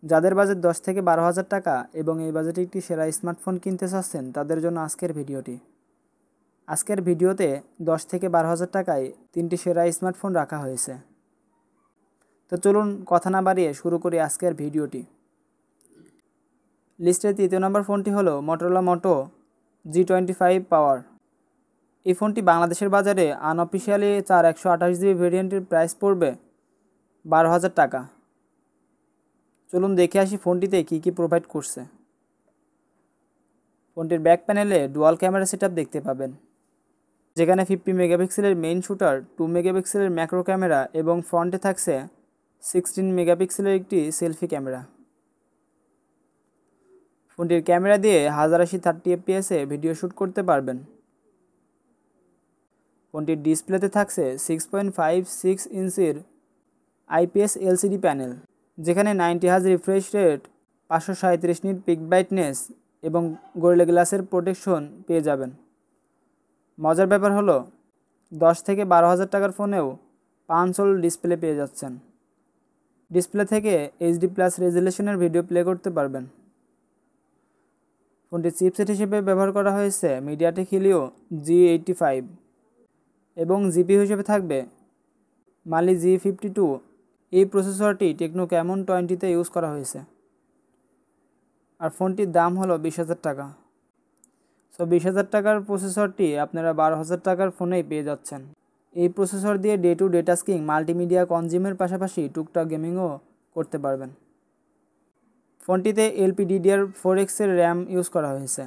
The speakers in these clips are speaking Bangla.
যাদের বাজেট 10 থেকে 12,000 টাকা এবং এই বাজেটে একটি সেরা স্মার্টফোন কিনতে চাচ্ছেন তাদের জন্য আজকের ভিডিওটি। আজকের ভিডিওতে 10 থেকে 12,000 টাকায় 3টি সেরা স্মার্টফোন রাখা হয়েছে। তো চলুন কথা না বাড়িয়ে শুরু করি আজকের ভিডিওটি। লিস্টের 3য় নম্বর ফোনটি হলো মটোরোলা মোটো G25 পাওয়ার। এই ফোনটি বাংলাদেশের বাজারে আনঅফিসিয়ালি 128GB ভেরিয়েন্টের প্রাইস পড়বে 12,000 টাকা। চলুন দেখে আসি ফোনটিতে কী কী প্রোভাইড করছে। ফোনটির ব্যাক প্যানেলে ডুয়াল ক্যামেরা সেটআপ দেখতে পাবেন, যেখানে 50 মেগাপিক্সেলের মেইন শুটার, 2 মেগাপিক্সেলের ম্যাক্রো ক্যামেরা এবং ফ্রন্টে থাকছে 16 মেগাপিক্সেলের একটি সেলফি ক্যামেরা। ফোনটির ক্যামেরা দিয়ে 1080 30fps ভিডিও শ্যুট করতে পারবেন। ফোনটির ডিসপ্লেতে থাকছে 6.56 ইঞ্চির IPS LCD প্যানেল, যেখানে 90 hertz refresh rate, 537 nit peak brightness এবং গরিলা গ্লাসের প্রোটেকশন পেয়ে যাবেন। মজার ব্যাপার হলো 10 থেকে 12,000 টাকার ফোনেও পাঞ্চ হোল ডিসপ্লে পেয়ে যাচ্ছেন। ডিসপ্লে থেকে HD+ রেজুলেশনের ভিডিও প্লে করতে পারবেন। ফোনটির চিপসেট হিসেবে ব্যবহার করা হয়েছে মিডিয়াটেক হিলিও G85 এবং জিপিইউ হিসেবে থাকবে মালি G52। এই প্রসেসরটি টেকনো ক্যামন 20তে ইউজ করা হয়েছে। আর ফোনটির দাম হলো 20,000 টাকা। 20,000 টাকার প্রসেসরটি আপনারা 12,000 টাকার ফোনেই পেয়ে যাচ্ছেন। এই প্রসেসর দিয়ে day to day tasking, multimedia কনজিউমের পাশাপাশি টুকটাক গেমিংও করতে পারবেন। ফোনটিতে LPDDR4X এর র্যাম ইউজ করা হয়েছে।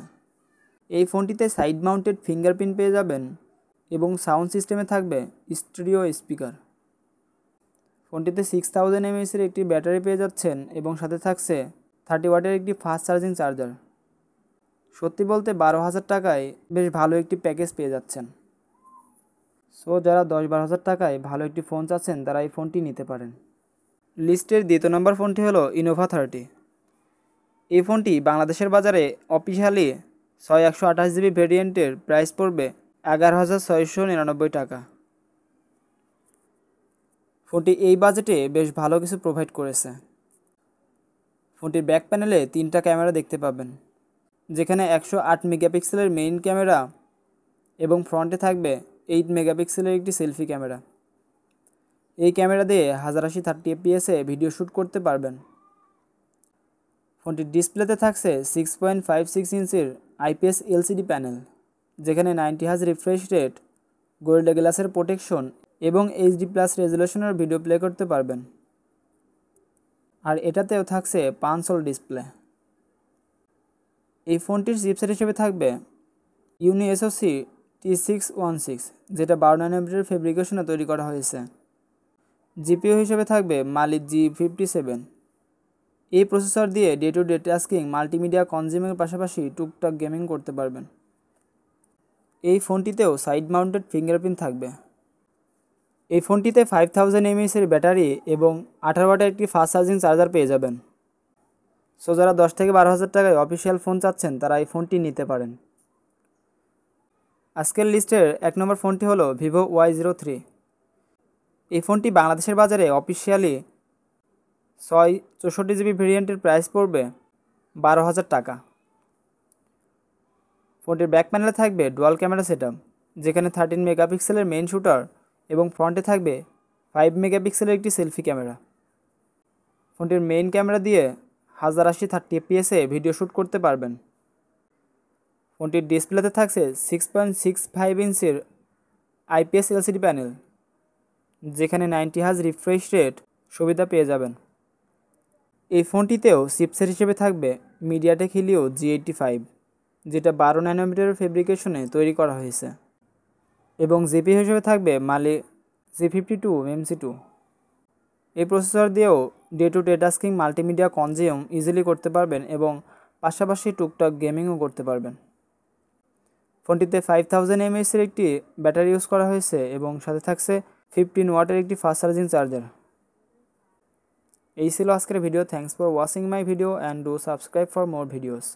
এই ফোনটিতে সাইড মাউন্টেড ফিঙ্গারপ্রিন্ট পেয়ে যাবেন এবং সাউন্ড সিস্টেমে থাকবে স্টেরিও স্পিকার। ফোনটিতে 6000 mAh একটি ব্যাটারি পেয়ে যাচ্ছেন এবং সাথে থাকছে 30 ওয়াটের একটি ফাস্ট চার্জিং চার্জার। সত্যি বলতে 12,000 টাকায় বেশ ভালো একটি প্যাকেজ পেয়ে যাচ্ছেন। যারা 10-12,000 টাকায় ভালো একটি ফোন চাচ্ছেন তারা এই ফোনটি নিতে পারেন। লিস্টের 2য় নম্বর ফোনটি হলো ইনোভা 30। এই ফোনটি বাংলাদেশের বাজারে অফিসিয়ালি 128GB ভেরিয়েন্টের প্রাইস পড়বে 11,699 টাকা। ফোনটি এই বাজেটে বেশ ভালো কিছু প্রোভাইড করেছে। ফোনটির ব্যাক প্যানেলে 3টা ক্যামেরা দেখতে পাবেন, যেখানে 108 মেগাপিক্সেলের মেইন ক্যামেরা এবং ফ্রন্টে থাকবে 8 মেগাপিক্সেলের একটি সেলফি ক্যামেরা। এই ক্যামেরা দিয়ে 1080 30fps ভিডিও শ্যুট করতে পারবেন। ফোনটির ডিসপ্লেতে থাকছে 6.56 ইঞ্চির IPS LCD প্যানেল, যেখানে 90 হার্জ রিফ্রেশ রেট, গরিলা গ্লাসের প্রোটেকশন এবং HD+ রেজুলেশনের ভিডিও প্লে করতে পারবেন। আর এটাতেও থাকছে পাঞ্চ হোল ডিসপ্লে। এই ফোনটির চিপসেট হিসেবে থাকবে ইউনি SoC T616, যেটা 12 ন্যানোমিটার ফেব্রিকেশনে তৈরি করা হয়েছে। জিপিইউ হিসেবে থাকবে মালি G57। এই প্রসেসর দিয়ে day to day tasking, multimedia কনজিউমের পাশাপাশি টুকটাক গেমিং করতে পারবেন। এই ফোনটিতেও সাইড মাউন্টেড ফিঙ্গারপ্রিন্ট থাকবে। এই ফোনটিতে 5000 mAh এর ব্যাটারি এবং 18 ওয়াটের একটি ফাস্ট চার্জিং চার্জার পেয়ে যাবেন। যারা 10 থেকে 12,000 টাকায় অফিসিয়াল ফোন চাচ্ছেন তারা এই ফোনটি নিতে পারেন। আজকের লিস্টের 1 নম্বর ফোনটি হলো ভিভো Y03। এই ফোনটি বাংলাদেশের বাজারে অফিসিয়ালি 64GB ভেরিয়েন্টের প্রাইস পড়বে 12,000 টাকা। ফোনটির ব্যাক প্যানেলে থাকবে ডুয়াল ক্যামেরা সেটআপ, যেখানে 13 মেগাপিক্সেলের মেইন শুটার এবং ফ্রন্টে থাকবে 5 মেগাপিক্সেলের একটি সেলফি ক্যামেরা। ফোনটির মেইন ক্যামেরা দিয়ে 1080 30fps ভিডিও শ্যুট করতে পারবেন। ফোনটির ডিসপ্লেতে থাকছে 6.65 ইঞ্চির IPS LCD প্যানেল, যেখানে 90 হার্জ রিফ্রেশ রেট সুবিধা পেয়ে যাবেন। এই ফোনটিতেও চিপসেট হিসেবে থাকবে মিডিয়াটেক হিলিও G85, যেটা 12 ন্যানোমিটারের ফেব্রিকেশনে তৈরি করা হয়েছে এবং জিপিইউ হিসেবে থাকবে মালি G52 MC2। এই প্রসেসর দিয়েও day to day tasking, multimedia consume easily করতে পারবেন এবং পাশাপাশি টুকটাক গেমিংও করতে পারবেন। ফোনটিতে 5000 mAh এর একটি ব্যাটারি ইউজ করা হয়েছে এবং সাথে থাকছে 15 ওয়াটের একটি ফাস্ট চার্জিং চার্জার। এই ছিল আজকের video. Thanks for watching my video and do subscribe for more videos.